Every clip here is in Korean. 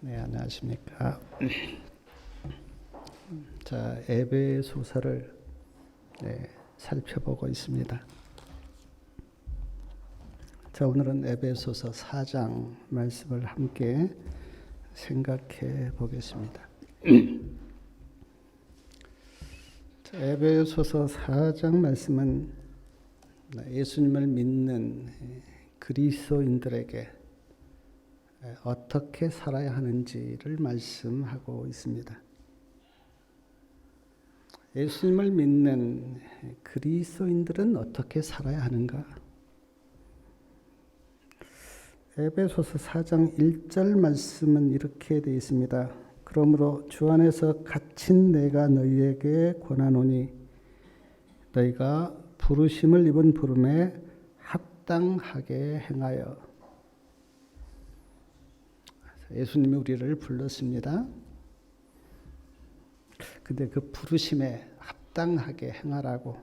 네, 안녕하십니까. 자, 에베소서를 살펴보고 있습니다. 자, 오늘은 에베소서 4장 말씀을 함께 생각해 보겠습니다. 자, 에베소서 4장 말씀은 예수님을 믿는 그리스도인들에게 어떻게 살아야 하는지를 말씀하고 있습니다. 예수님을 믿는 그리스도인들은 어떻게 살아야 하는가? 에베소서 4장 1절 말씀은 이렇게 되어 있습니다. 그러므로 주 안에서 갇힌 내가 너희에게 권하노니 너희가 부르심을 입은 부름에 합당하게 행하여. 예수님이 우리를 불렀습니다. 근데 그 부르심에 합당하게 행하라고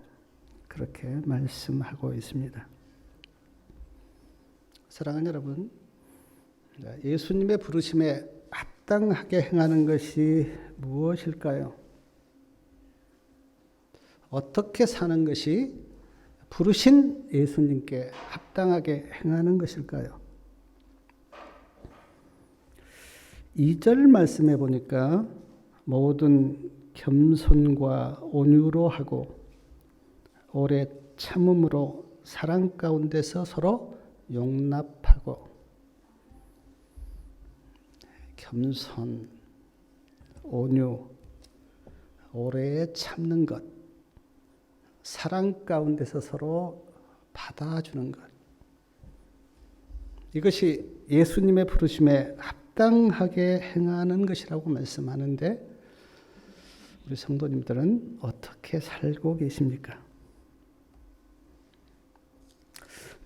그렇게 말씀하고 있습니다. 사랑하는 여러분, 예수님의 부르심에 합당하게 행하는 것이 무엇일까요? 어떻게 사는 것이 부르신 예수님께 합당하게 행하는 것일까요? 2절 말씀해 보니까 모든 겸손과 온유로 하고 오래 참음으로 사랑 가운데서 서로 용납하고. 겸손, 온유, 오래 참는 것, 사랑 가운데서 서로 받아주는 것. 이것이 예수님의 부르심에 합당하게 행하는 것이라고 말씀하는데 우리 성도님들은 어떻게 살고 계십니까?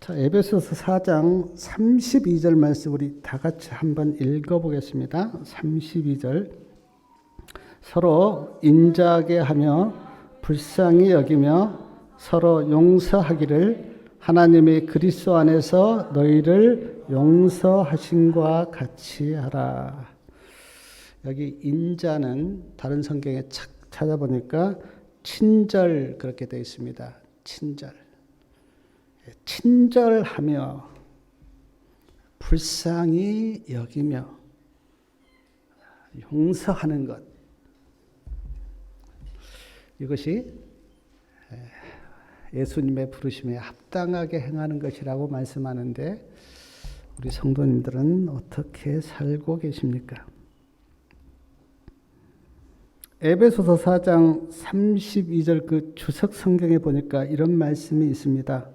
자, 에베소서 4장 32절 말씀 우리 다 같이 한번 읽어보겠습니다. 32절. 서로 인자하게 하며 불쌍히 여기며 서로 용서하기를 하나님의 그리스도 안에서 너희를 용서하신과 같이 하라. 여기 인자는 다른 성경에 찾아보니까 친절 그렇게 되어 있습니다. 친절. 친절하며 불쌍히 여기며 용서하는 것. 이것이 예수님의 부르심에 합당하게 행하는 것이라고 말씀하는데 우리 성도님들은 어떻게 살고 계십니까? 에베소서 4장 32절 그 주석 성경에 보니까 이런 말씀이 있습니다.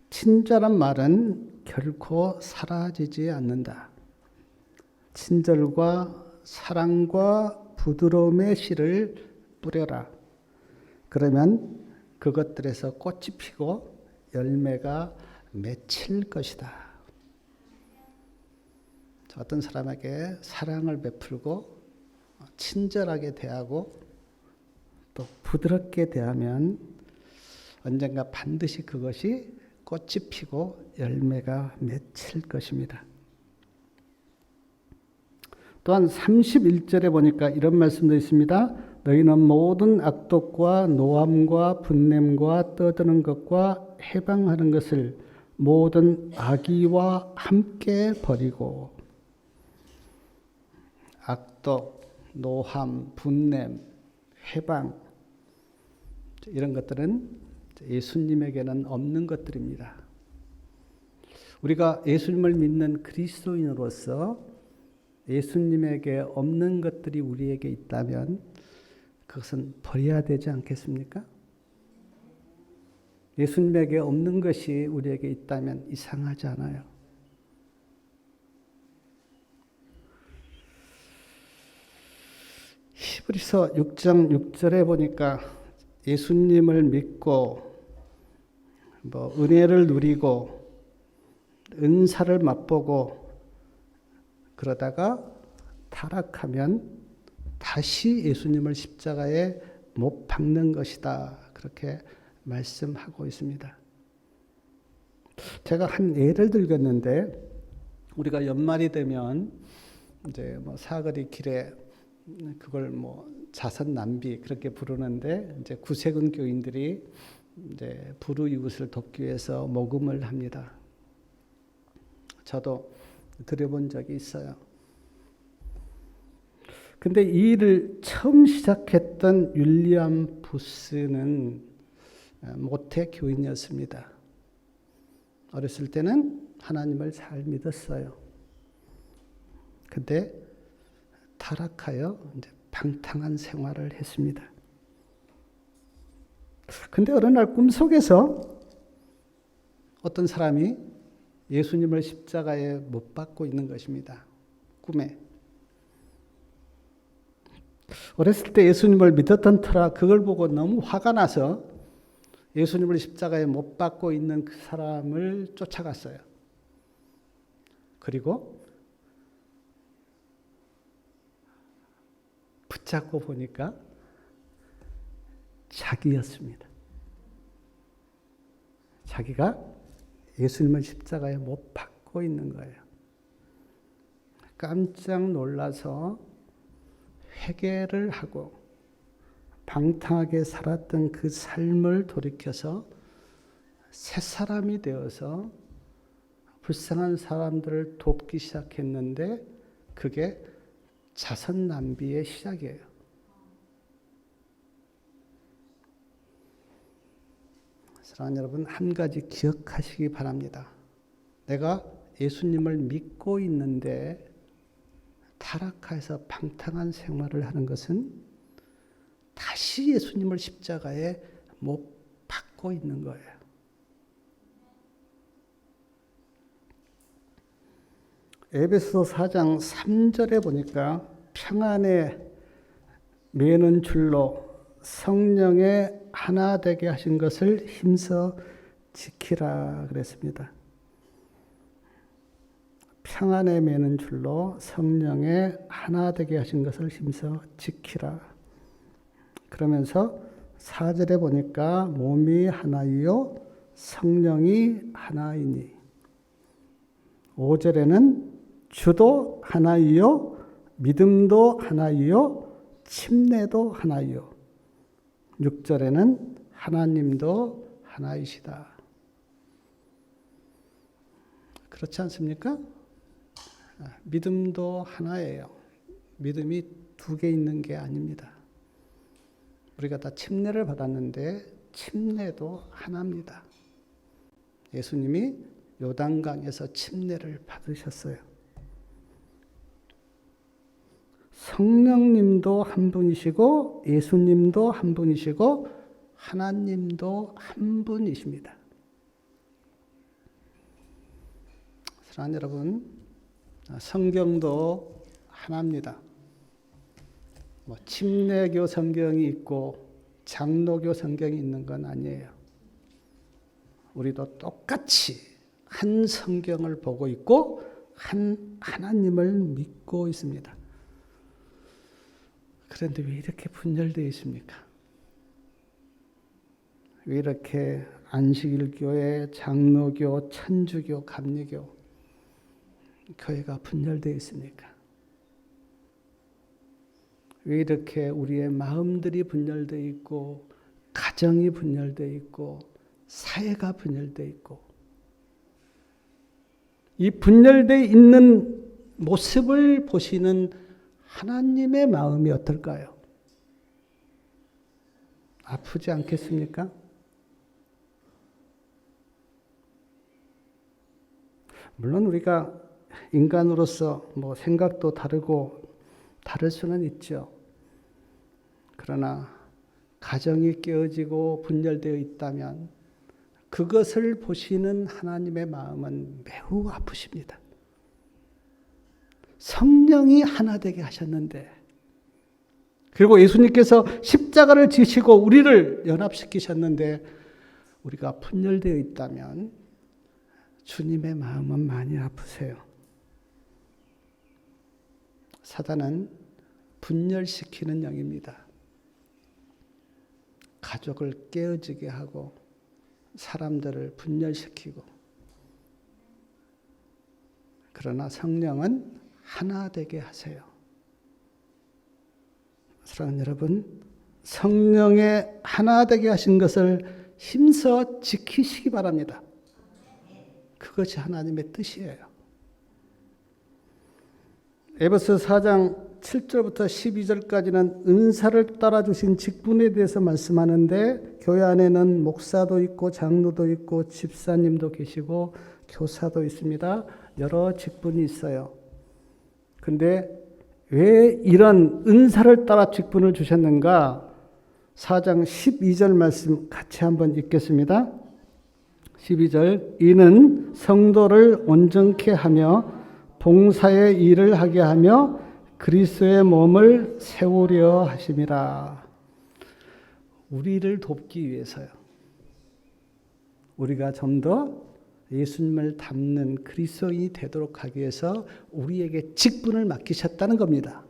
친절한 말은 결코 사라지지 않는다. 친절과 사랑과 부드러움의 씨를 뿌려라. 그러면 그것들에서 꽃이 피고 열매가 맺힐 것이다. 어떤 사람에게 사랑을 베풀고 친절하게 대하고 또 부드럽게 대하면 언젠가 반드시 그것이 꽃이 피고 열매가 맺힐 것입니다. 또한 31절에 보니까 이런 말씀도 있습니다. 너희는 모든 악독과 노함과 분냄과 떠드는 것과 해방하는 것을 모든 악의와 함께 버리고. 악독, 노함, 분냄, 해방 이런 것들은 예수님에게는 없는 것들입니다. 우리가 예수님을 믿는 그리스도인으로서 예수님에게 없는 것들이 우리에게 있다면 그것은 버려야 되지 않겠습니까? 예수님에게 없는 것이 우리에게 있다면 이상하지 않아요. 히브리서 6장 6절에 보니까 예수님을 믿고 은혜를 누리고 은사를 맛보고 그러다가 타락하면 다시 예수님을 십자가에 못 박는 것이다. 그렇게 말씀하고 있습니다. 제가 한 예를 들겠는데 우리가 연말이 되면 이제 뭐 사거리 길에 그걸 뭐 자선 낭비 그렇게 부르는데 이제 구세군 교인들이 이제 불우이웃을 돕기 위해서 모금을 합니다. 저도 드려본 적이 있어요. 근데 이 일을 처음 시작했던 윌리엄 부스는 모태 교인이었습니다. 어렸을 때는 하나님을 잘 믿었어요. 근데 타락하여 이제 방탕한 생활을 했습니다. 근데 어느 날 꿈속에서 어떤 사람이 예수님을 십자가에 못 박고 있는 것입니다. 꿈에. 어렸을 때 예수님을 믿었던 터라 그걸 보고 너무 화가 나서 예수님을 십자가에 못 박고 있는 그 사람을 쫓아갔어요. 그리고 붙잡고 보니까 자기였습니다. 자기가 예수님을 십자가에 못 박고 있는 거예요. 깜짝 놀라서 회개를 하고 방탕하게 살았던 그 삶을 돌이켜서 새 사람이 되어서 불쌍한 사람들을 돕기 시작했는데 그게 자선 낭비의 시작이에요. 사랑하는 여러분, 한 가지 기억하시기 바랍니다. 내가 예수님을 믿고 있는데 타락해서 방탕한 생활을 하는 것은 다시 예수님을 십자가에 못 박고 있는 거예요. 에베소 4장 3절에 보니까 평안에 매는 줄로 성령에 하나 되게 하신 것을 힘써 지키라 그랬습니다. 평안에 매는 줄로 성령에 하나 되게 하신 것을 힘써 지키라. 그러면서 4절에 보니까 몸이 하나이요 성령이 하나이니 5절에는 주도 하나이요 믿음도 하나이요 침례도 하나이요 6절에는 하나님도 하나이시다. 그렇지 않습니까? 믿음도 하나예요. 믿음이 두 개 있는 게 아닙니다. 우리가 다 침례를 받았는데 침례도 하나입니다. 예수님이 요단강에서 침례를 받으셨어요. 성령님도 한 분이시고 예수님도 한 분이시고 하나님도 한 분이십니다. 사랑하는 여러분, 성경도 하나입니다. 뭐 침례교 성경이 있고 장로교 성경이 있는 건 아니에요. 우리도 똑같이 한 성경을 보고 있고 한 하나님을 믿고 있습니다. 그런데 왜 이렇게 분열되어 있습니까? 왜 이렇게 안식일교회, 장로교, 천주교, 감리교 교회가 분열되어 있습니까? 왜 이렇게 우리의 마음들이 분열되어 있고 가정이 분열되어 있고 사회가 분열되어 있고 이 분열되어 있는 모습을 보시는 하나님의 마음이 어떨까요? 아프지 않겠습니까? 물론 우리가 인간으로서 뭐 생각도 다르고 다를 수는 있죠. 그러나 가정이 깨어지고 분열되어 있다면 그것을 보시는 하나님의 마음은 매우 아프십니다. 성령이 하나 되게 하셨는데 그리고 예수님께서 십자가를 지시고 우리를 연합시키셨는데 우리가 분열되어 있다면 주님의 마음은 많이 아프세요. 사단은 분열시키는 영입니다. 가족을 깨어지게 하고 사람들을 분열시키고 그러나 성령은 하나 되게 하세요. 사랑하는 여러분, 성령의 하나 되게 하신 것을 힘써 지키시기 바랍니다. 그것이 하나님의 뜻이에요. 에베소 4장 7절부터 12절까지는 은사를 따라 주신 직분에 대해서 말씀하는데, 교회 안에는 목사도 있고 장로도 있고 집사님도 계시고 교사도 있습니다. 여러 직분이 있어요. 근데 왜 이런 은사를 따라 직분을 주셨는가? 4장 12절 말씀 같이 한번 읽겠습니다. 12절, 이는 성도를 온전케 하며 봉사의 일을 하게 하며 그리스도의 몸을 세우려 하심이라. 우리를 돕기 위해서요. 우리가 좀 더 예수님을 닮는 그리스도인이 되도록 하기 위해서 우리에게 직분을 맡기셨다는 겁니다.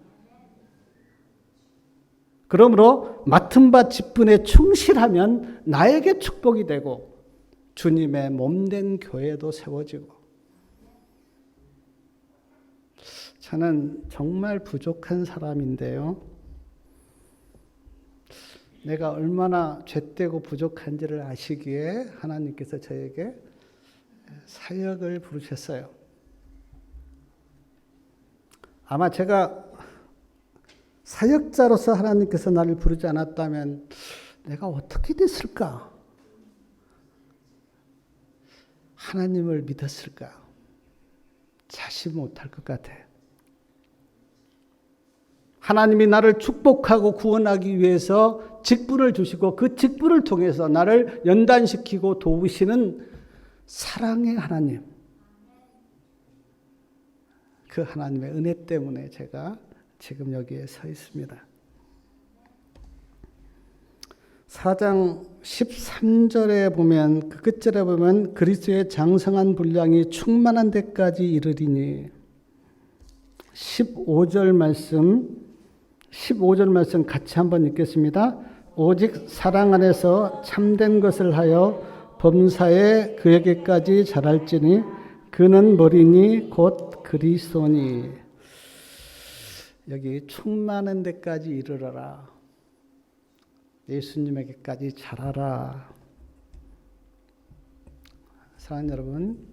그러므로 맡은 바 직분에 충실하면 나에게 축복이 되고 주님의 몸된 교회도 세워지고. 저는 정말 부족한 사람인데요. 내가 얼마나 죄되고 부족한지를 아시기에 하나님께서 저에게 사역을 부르셨어요. 아마 제가 사역자로서 하나님께서 나를 부르지 않았다면 내가 어떻게 됐을까? 하나님을 믿었을까? 자신 못할 것 같아요. 하나님이 나를 축복하고 구원하기 위해서 직분을 주시고 그 직분을 통해서 나를 연단시키고 도우시는 사랑의 하나님, 그 하나님의 은혜 때문에 제가 지금 여기에 서 있습니다. 4장 13절에 보면, 그 끝절에 보면 그리스도의 장성한 분량이 충만한 데까지 이르리니, 15절 말씀 같이 한번 읽겠습니다. 오직 사랑 안에서 참된 것을 하여 범사에 그에게까지 자랄지니 그는 머리니 곧 그리스도니. 여기 충만한 데까지 이르러라. 예수님에게까지 자라라. 사랑하는 여러분,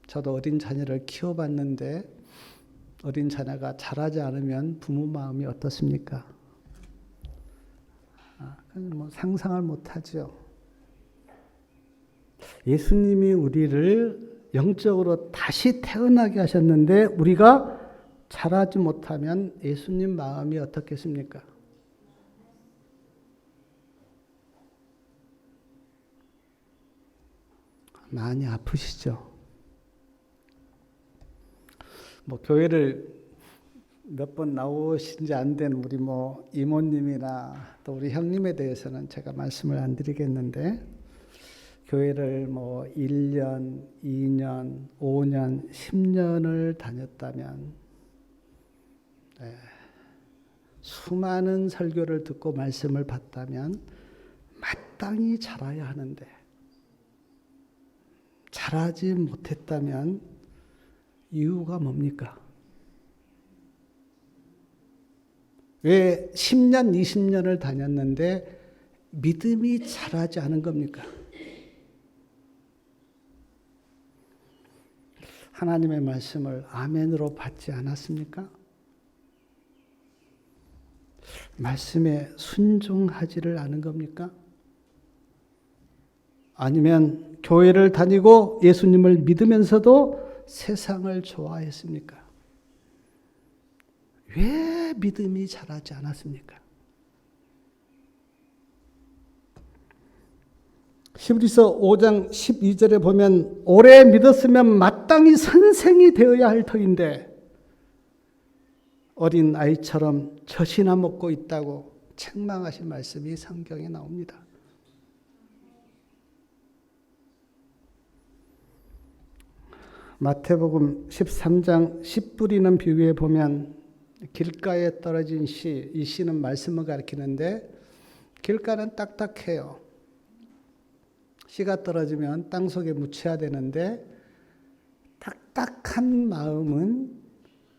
저도 어린 자녀를 키워봤는데 어린 자녀가 자라지 않으면 부모 마음이 어떻습니까? 뭐 상상을 못하죠. 예수님이 우리를 영적으로 다시 태어나게 하셨는데 우리가 자라지 못하면 예수님 마음이 어떻겠습니까? 많이 아프시죠? 뭐 교회를 몇 번 나오신 지 안 된 우리 뭐 이모님이나 또 우리 형님에 대해서는 제가 말씀을 안 드리겠는데, 교회를 뭐 1년, 2년, 5년, 10년을 다녔다면, 수많은 설교를 듣고 말씀을 받다면 마땅히 자라야 하는데, 자라지 못했다면 이유가 뭡니까? 왜 10년, 20년을 다녔는데 믿음이 자라지 않은 겁니까? 하나님의 말씀을 아멘으로 받지 않았습니까? 말씀에 순종하지를 않은 겁니까? 아니면 교회를 다니고 예수님을 믿으면서도 세상을 좋아했습니까? 왜 믿음이 자라지 않았습니까? 히브리서 5장 12절에 보면 오래 믿었으면 마땅히 선생이 되어야 할 터인데 어린 아이처럼 젖이나 먹고 있다고 책망하신 말씀이 성경에 나옵니다. 마태복음 13장 씨 뿌리는 비유에 보면 길가에 떨어진 씨, 이 씨는 말씀을 가리키는데 길가는 딱딱해요. 씨가 떨어지면 땅속에 묻혀야 되는데 딱딱한 마음은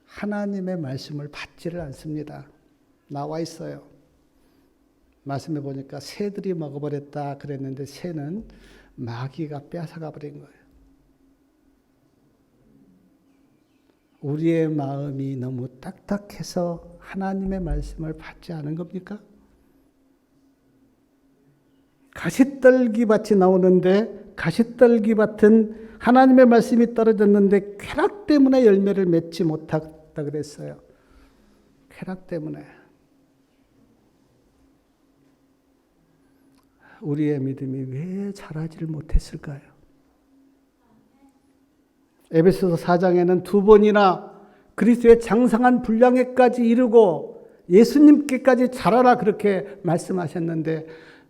하나님의 말씀을 받지를 않습니다. 나와 있어요. 말씀해 보니까 새들이 먹어버렸다 그랬는데 새는 마귀가 뺏어가 버린 거예요. 우리의 마음이 너무 딱딱해서 하나님의 말씀을 받지 않은 겁니까? 가시떨기밭이 나오는데 가시떨기밭은 하나님의 말씀이 떨어졌는데 쾌락 때문에 열매를 맺지 못했다 그랬어요. 쾌락 때문에. 우리의 믿음이 왜 자라지를 못했을까요? 에베소서 4장에는 2번이나 그리스도의 장성한 분량에까지 이르고 예수님께까지 자라라 그렇게 말씀하셨는데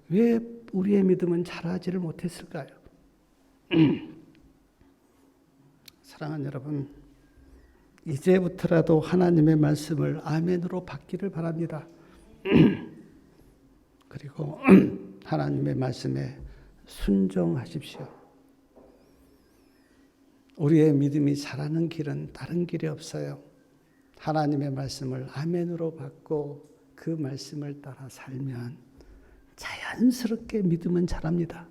왜 우리의 믿음은 자라지를 못했을까요? 사랑하는 여러분, 이제부터라도 하나님의 말씀을 아멘으로 받기를 바랍니다. 그리고 하나님의 말씀에 순종하십시오. 우리의 믿음이 자라는 길은 다른 길이 없어요. 하나님의 말씀을 아멘으로 받고 그 말씀을 따라 살면 자연스럽게 믿음은 자랍니다.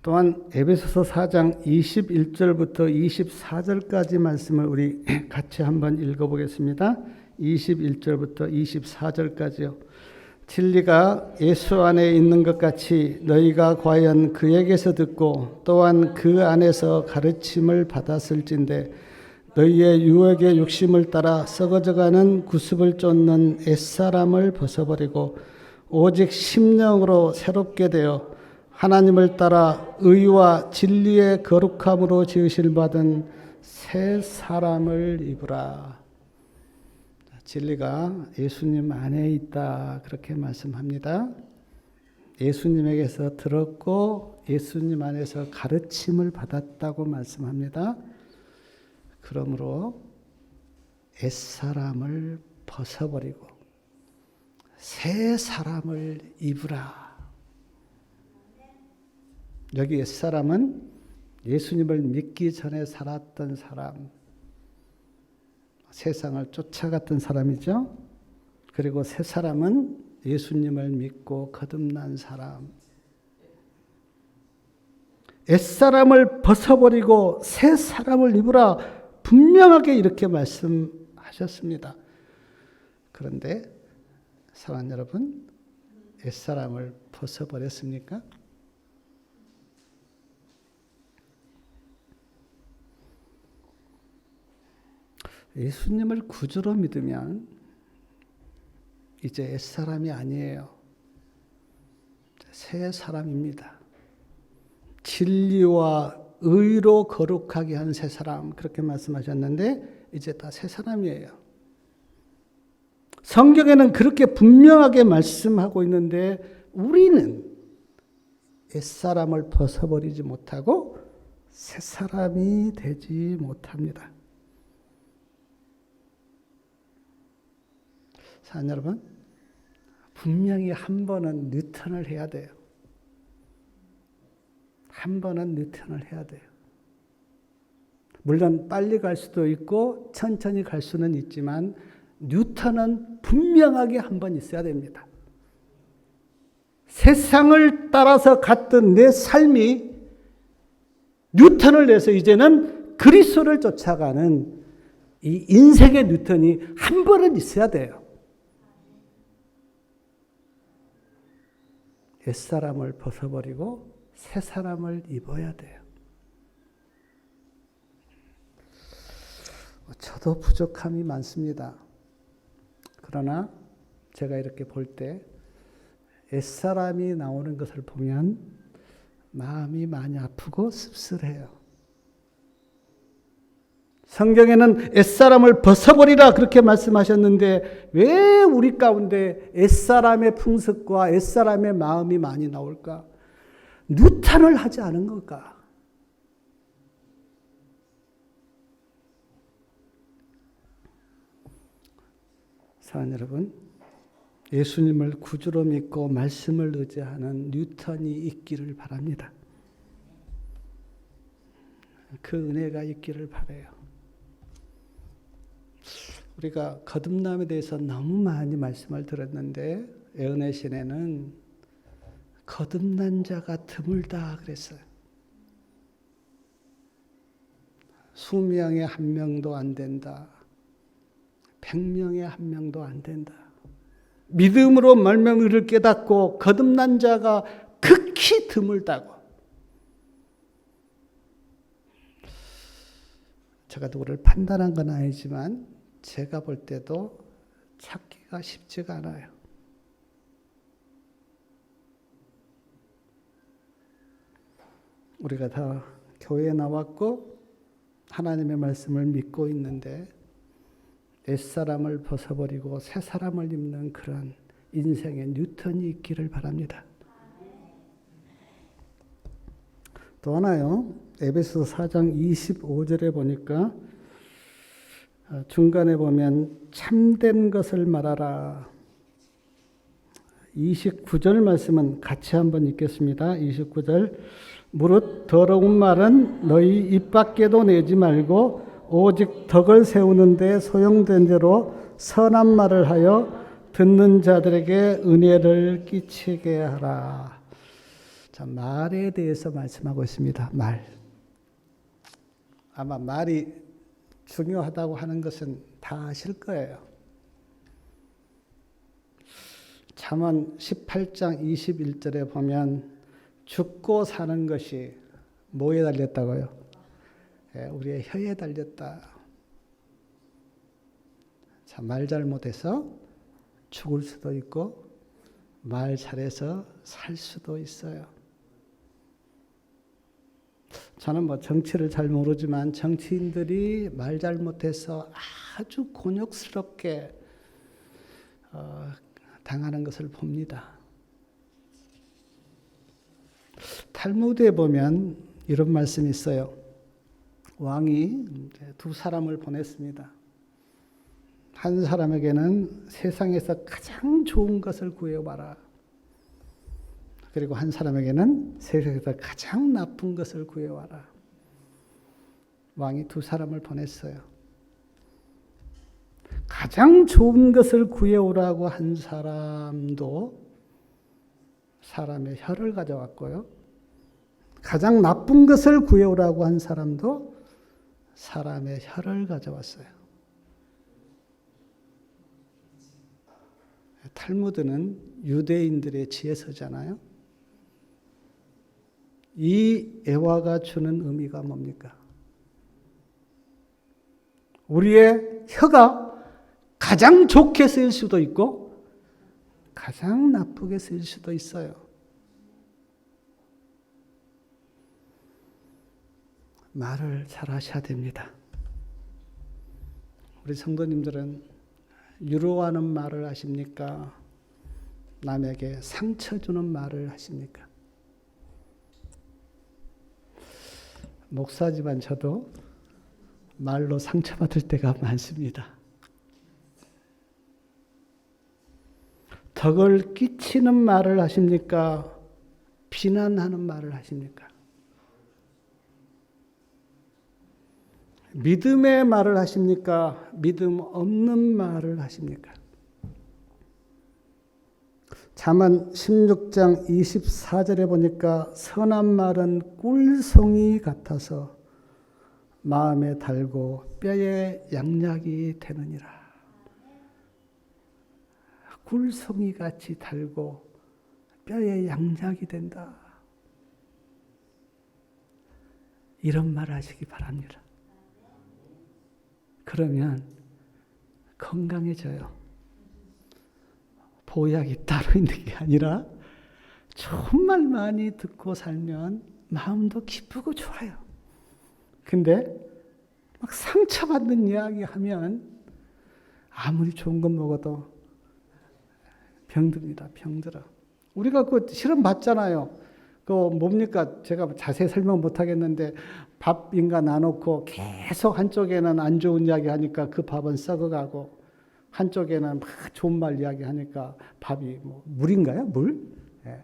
또한 에베소서 4장 21절부터 24절까지 말씀을 우리 같이 한번 읽어보겠습니다. 21절부터 24절까지요. 진리가 예수 안에 있는 것 같이 너희가 과연 그에게서 듣고 또한 그 안에서 가르침을 받았을진데 너희의 유혹의 욕심을 따라 썩어져가는 구습을 쫓는 옛사람을 벗어버리고 오직 심령으로 새롭게 되어 하나님을 따라 의와 진리의 거룩함으로 지으실 받은 새 사람을 입으라. 진리가 예수님 안에 있다 그렇게 말씀합니다. 예수님에게서 들었고 예수님 안에서 가르침을 받았다고 말씀합니다. 그러므로 옛사람을 벗어버리고 새 사람을 입으라. 여기 옛사람은 예수님을 믿기 전에 살았던 사람, 세상을 쫓아갔던 사람이죠. 그리고 새 사람은 예수님을 믿고 거듭난 사람. 옛사람을 벗어버리고 새 사람을 입으라 분명하게 이렇게 말씀하셨습니다. 그런데 사랑하는 여러분, 옛사람을 벗어버렸습니까? 예수님을 구주로 믿으면 이제 옛사람이 아니에요. 새 사람입니다. 진리와 의로 거룩하게 한 새 사람 그렇게 말씀하셨는데 이제 다 새 사람이에요. 성경에는 그렇게 분명하게 말씀하고 있는데 우리는 옛사람을 벗어버리지 못하고 새 사람이 되지 못합니다. 사랑하는 여러분, 분명히 한 번은 뉴턴을 해야 돼요. 한 번은 뉴턴을 해야 돼요. 물론 빨리 갈 수도 있고 천천히 갈 수는 있지만 뉴턴은 분명하게 한 번 있어야 됩니다. 세상을 따라서 갔던 내 삶이 뉴턴을 내서 이제는 그리스도를 쫓아가는 이 인생의 뉴턴이 한 번은 있어야 돼요. 옛사람을 벗어버리고 새 사람을 입어야 돼요. 저도 부족함이 많습니다. 그러나 제가 이렇게 볼 때 옛사람이 나오는 것을 보면 마음이 많이 아프고 씁쓸해요. 성경에는 옛사람을 벗어버리라 그렇게 말씀하셨는데 왜 우리 가운데 옛사람의 풍습과 옛사람의 마음이 많이 나올까? 뉴턴을 하지 않은 걸까? 사랑하는 여러분, 예수님을 구주로 믿고 말씀을 의지하는 뉴턴이 있기를 바랍니다. 그 은혜가 있기를 바라요. 우리가 거듭남에 대해서 너무 많이 말씀을 들었는데 예언의 시내는 거듭난 자가 드물다 그랬어요. 수명에 한 명도 안 된다. 100명에 한 명도 안 된다. 믿음으로 말씀을 깨닫고 거듭난 자가 극히 드물다고. 제가 누구를 판단한 건 아니지만 제가 볼 때도 찾기가 쉽지가 않아요. 우리가 다 교회에 나왔고 하나님의 말씀을 믿고 있는데 옛사람을 벗어버리고 새사람을 입는 그런 인생의 뉴턴이 있기를 바랍니다. 또 하나요. 에베소서 4장 25절에 보니까 중간에 보면 참된 것을 말하라. 29절 말씀은 같이 한번 읽겠습니다. 29절 무릇 더러운 말은 너희 입 밖에도 내지 말고 오직 덕을 세우는 데 소용된 대로 선한 말을 하여 듣는 자들에게 은혜를 끼치게 하라. 자, 말에 대해서 말씀하고 있습니다. 말. 아마 말이 중요하다고 하는 것은 다 아실 거예요. 잠언 18장 21절에 보면 죽고 사는 것이 뭐에 달렸다고요? 우리의 혀에 달렸다. 자, 말 잘못해서 죽을 수도 있고 말 잘해서 살 수도 있어요. 저는 뭐 정치를 잘 모르지만 정치인들이 말 잘못해서 아주 곤욕스럽게 당하는 것을 봅니다. 탈무드에 보면 이런 말씀이 있어요. 왕이 두 사람을 보냈습니다. 한 사람에게는 세상에서 가장 좋은 것을 구해와라. 그리고 한 사람에게는 세상에서 가장 나쁜 것을 구해와라. 왕이 두 사람을 보냈어요. 가장 좋은 것을 구해오라고 한 사람도 사람의 혀를 가져왔고요. 가장 나쁜 것을 구해오라고 한 사람도 사람의 혀를 가져왔어요. 탈무드는 유대인들의 지혜서잖아요. 이 애화가 주는 의미가 뭡니까? 우리의 혀가 가장 좋게 쓰일 수도 있고 가장 나쁘게 쓰일 수도 있어요. 말을 잘 하셔야 됩니다. 우리 성도님들은 위로하는 말을 하십니까? 남에게 상처 주는 말을 하십니까? 목사지만 저도 말로 상처받을 때가 많습니다. 덕을 끼치는 말을 하십니까? 비난하는 말을 하십니까? 믿음의 말을 하십니까? 믿음 없는 말을 하십니까? 잠언 16장 24절에 보니까 선한 말은 꿀송이 같아서 마음에 달고 뼈에 양약이 되느니라. 꿀송이 같이 달고 뼈에 양약이 된다. 이런 말 하시기 바랍니다. 그러면 건강해져요. 보약이 따로 있는 게 아니라 좋은 말 많이 듣고 살면 마음도 기쁘고 좋아요. 근데 막 상처받는 이야기 하면 아무리 좋은 것 먹어도 병듭니다. 병들어. 우리가 그 실험 봤잖아요. 그 뭡니까? 제가 자세히 설명 못 하겠는데 밥인가 나놓고 계속 한쪽에는 안 좋은 이야기 하니까 그 밥은 썩어가고 한쪽에는 막 좋은 말 이야기 하니까 밥이 뭐 물인가요? 물? 예.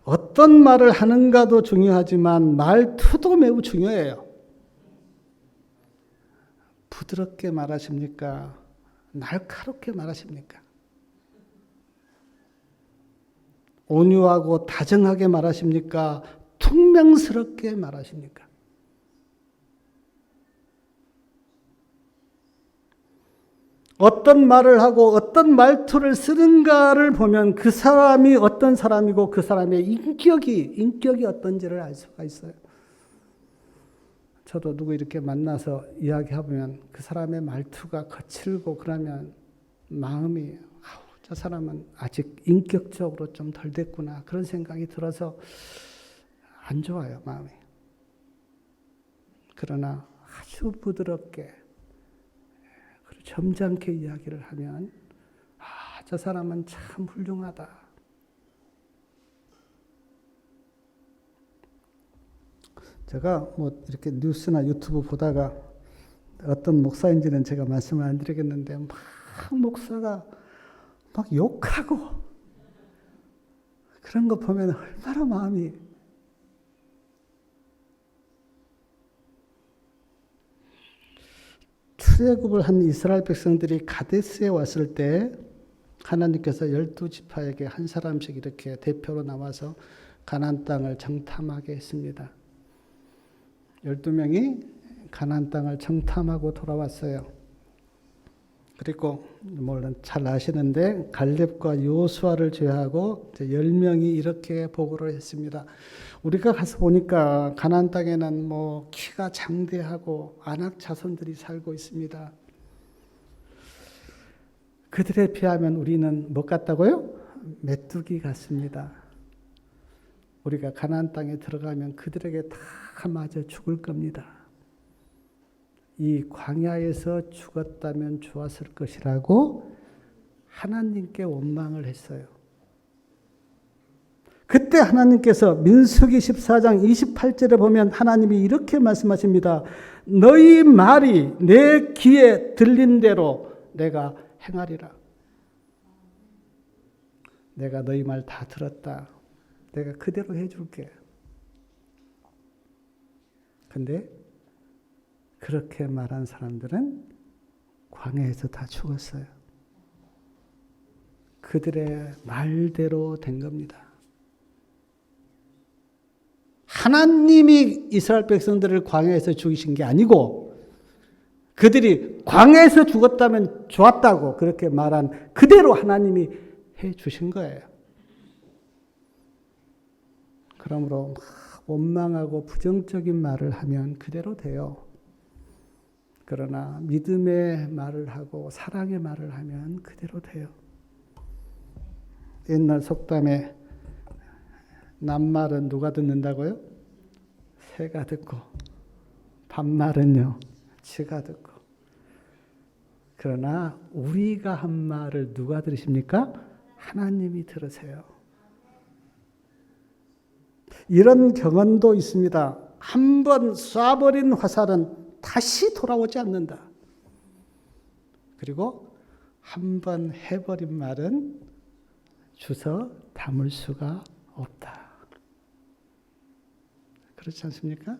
어떤 말을 하는가도 중요하지만 말투도 매우 중요해요. 부드럽게 말하십니까? 날카롭게 말하십니까? 온유하고 다정하게 말하십니까? 퉁명스럽게 말하십니까? 어떤 말을 하고 어떤 말투를 쓰는가를 보면 그 사람이 어떤 사람이고 그 사람의 인격이 어떤지를 알 수가 있어요. 저도 누구 이렇게 만나서 이야기해보면 그 사람의 말투가 거칠고 그러면 마음이 저 사람은 아직 인격적으로 좀 덜 됐구나 그런 생각이 들어서 안 좋아요, 마음이. 그러나 아주 부드럽게 점잖게 이야기를 하면 저 사람은 참 훌륭하다. 제가 뭐 이렇게 뉴스나 유튜브 보다가 어떤 목사인지는 제가 말씀을 안 드리겠는데 막 목사가 막 욕하고 그런 거 보면 얼마나 마음이 출애굽을 한 이스라엘 백성들이 가데스에 왔을 때 하나님께서 12지파에게 한 사람씩 이렇게 대표로 나와서 가나안 땅을 정탐하게 했습니다. 12명이 가나안 땅을 정탐하고 돌아왔어요. 그리고 물론 잘 아시는데 갈렙과 요수아를 제외하고 10명이 이렇게 보고를 했습니다. 우리가 가서 보니까 가나안 땅에는 뭐 키가 장대하고 아낙 자손들이 살고 있습니다. 그들에 비하면 우리는 뭐 같다고요? 메뚜기 같습니다. 우리가 가나안 땅에 들어가면 그들에게 다 맞아 죽을 겁니다. 이 광야에서 죽었다면 좋았을 것이라고 하나님께 원망을 했어요. 그때 하나님께서 민수기 14장 28절에 보면 하나님이 이렇게 말씀하십니다. 너희 말이 내 귀에 들린 대로 내가 행하리라. 내가 너희 말 다 들었다. 내가 그대로 해줄게. 근데 그렇게 말한 사람들은 광야에서 다 죽었어요. 그들의 말대로 된 겁니다. 하나님이 이스라엘 백성들을 광야에서 죽이신 게 아니고 그들이 광야에서 죽었다면 좋았다고 그렇게 말한 그대로 하나님이 해 주신 거예요. 그러므로 막 원망하고 부정적인 말을 하면 그대로 돼요. 그러나 믿음의 말을 하고 사랑의 말을 하면 그대로 돼요. 옛날 속담에 낱말은 누가 듣는다고요? 새가 듣고 반말은요 쥐가 듣고. 그러나 우리가 한 말을 누가 들으십니까? 하나님이 들으세요. 이런 경험도 있습니다. 한 번 쏴버린 화살은 다시 돌아오지 않는다. 그리고 한 번 해버린 말은 주워 담을 수가 없다. 그렇지 않습니까?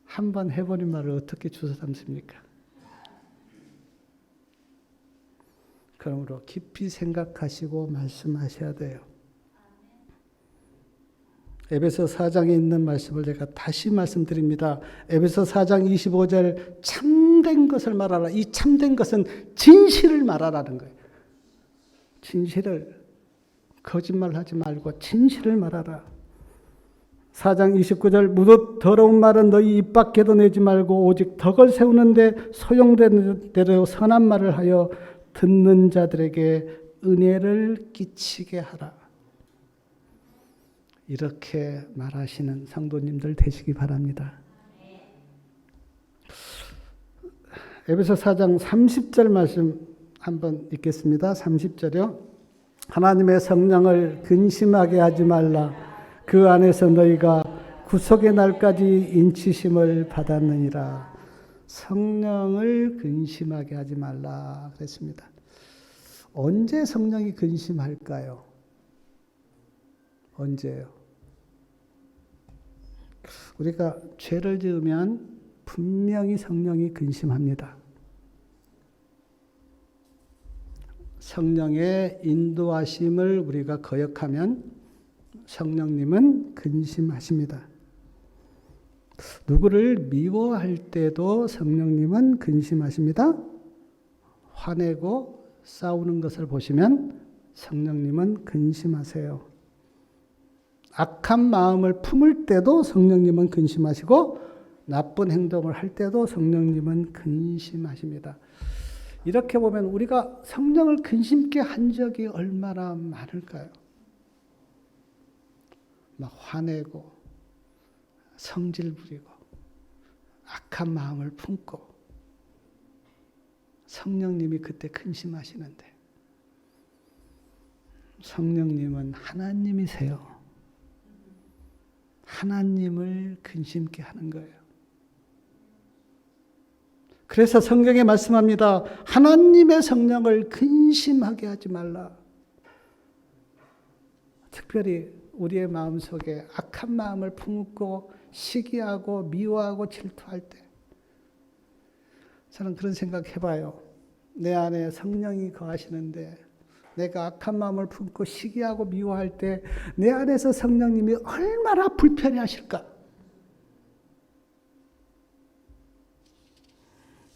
한 번 해버린 말을 어떻게 주워 담습니까? 그러므로 깊이 생각하시고 말씀하셔야 돼요. 에베소 4장에 있는 말씀을 제가 다시 말씀드립니다. 에베소 4장 25절 참된 것을 말하라. 이 참된 것은 진실을 말하라는 거예요. 진실을 거짓말하지 말고 진실을 말하라. 4장 29절 무릇 더러운 말은 너희 입 밖에도 내지 말고 오직 덕을 세우는데 소용되는 대로 선한 말을 하여 듣는 자들에게 은혜를 끼치게 하라. 이렇게 말하시는 성도님들 되시기 바랍니다. 에베소 4장 30절 말씀 한번 읽겠습니다. 30절이요. 하나님의 성령을 근심하게 하지 말라. 그 안에서 너희가 구속의 날까지 인치심을 받았느니라. 성령을 근심하게 하지 말라 그랬습니다. 언제 성령이 근심할까요? 언제예요? 우리가 죄를 지으면 분명히 성령이 근심합니다. 성령의 인도하심을 우리가 거역하면 성령님은 근심하십니다. 누구를 미워할 때도 성령님은 근심하십니다. 화내고 싸우는 것을 보시면 성령님은 근심하세요. 악한 마음을 품을 때도 성령님은 근심하시고 나쁜 행동을 할 때도 성령님은 근심하십니다. 이렇게 보면 우리가 성령을 근심케 한 적이 얼마나 많을까요? 막 화내고 성질 부리고 악한 마음을 품고 성령님이 그때 근심하시는데 성령님은 하나님이세요. 하나님을 근심케 하는 거예요. 그래서 성경에 말씀합니다. 하나님의 성령을 근심하게 하지 말라. 특별히 우리의 마음속에 악한 마음을 품고 시기하고 미워하고 질투할 때 저는 그런 생각 해봐요. 내 안에 성령이 거하시는데 내가 악한 마음을 품고 시기하고 미워할 때 내 안에서 성령님이 얼마나 불편해 하실까?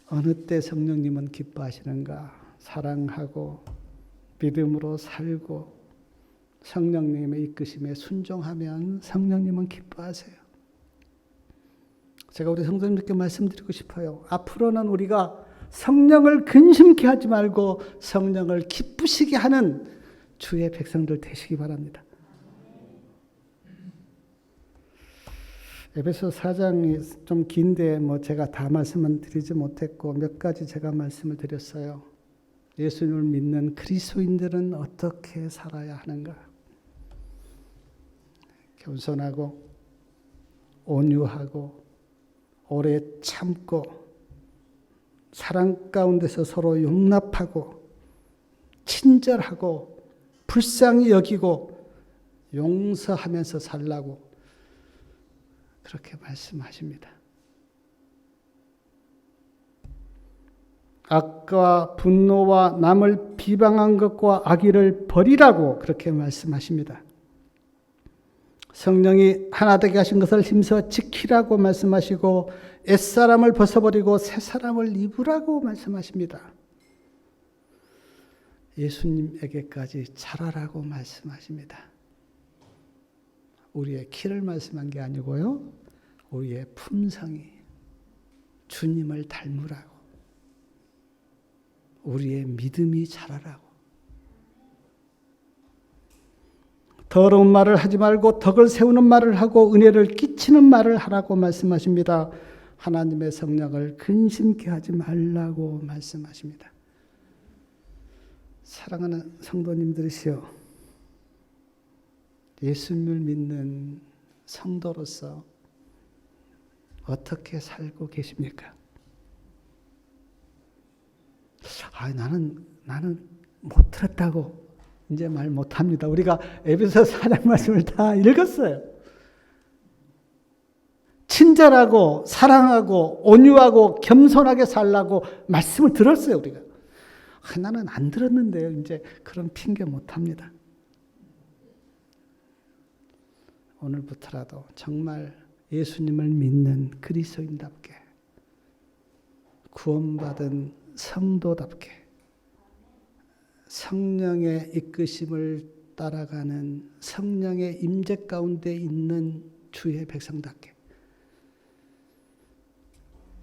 어느 때 성령님은 기뻐하시는가? 사랑하고 믿음으로 살고 성령님의 이끄심에 순종하면 성령님은 기뻐하세요. 제가 우리 성도님들께 말씀드리고 싶어요. 앞으로는 우리가 성령을 근심케 하지 말고 성령을 기쁘시게 하는 주의 백성들 되시기 바랍니다. 에베소 4장이 좀 긴데 제가 다 말씀은 드리지 못했고 몇 가지 제가 말씀을 드렸어요. 예수님을 믿는 그리스도인들은 어떻게 살아야 하는가? 겸손하고 온유하고 오래 참고 사랑 가운데서 서로 용납하고 친절하고 불쌍히 여기고 용서하면서 살라고 그렇게 말씀하십니다. 악과 분노와 남을 비방한 것과 악의를 버리라고 그렇게 말씀하십니다. 성령이 하나 되게 하신 것을 힘써 지키라고 말씀하시고 옛사람을 벗어버리고 새사람을 입으라고 말씀하십니다. 예수님에게까지 자라라고 말씀하십니다. 우리의 키를 말씀한 게 아니고요. 우리의 품성이 주님을 닮으라고. 우리의 믿음이 자라라고. 더러운 말을 하지 말고 덕을 세우는 말을 하고 은혜를 끼치는 말을 하라고 말씀하십니다. 하나님의 성령을 근심케 하지 말라고 말씀하십니다. 사랑하는 성도님들이시여, 예수님을 믿는 성도로서 어떻게 살고 계십니까? 나는 못 들었다고 이제 말 못합니다. 우리가 에베소 4장 말씀을 다 읽었어요. 친절하고 사랑하고 온유하고 겸손하게 살라고 말씀을 들었어요. 우리가. 나는 안 들었는데요. 이제 그런 핑계 못합니다. 오늘부터라도 정말 예수님을 믿는 그리스도인답게 구원받은 성도답게 성령의 이끄심을 따라가는 성령의 임재 가운데 있는 주의 백성답게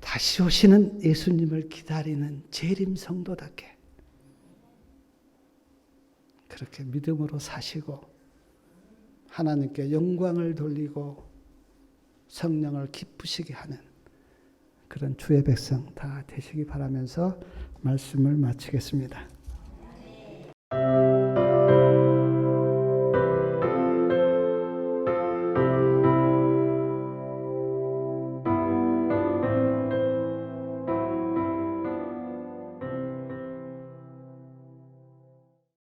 다시 오시는 예수님을 기다리는 재림 성도답게 그렇게 믿음으로 사시고 하나님께 영광을 돌리고 성령을 기쁘시게 하는 그런 주의 백성 다 되시기 바라면서 말씀을 마치겠습니다.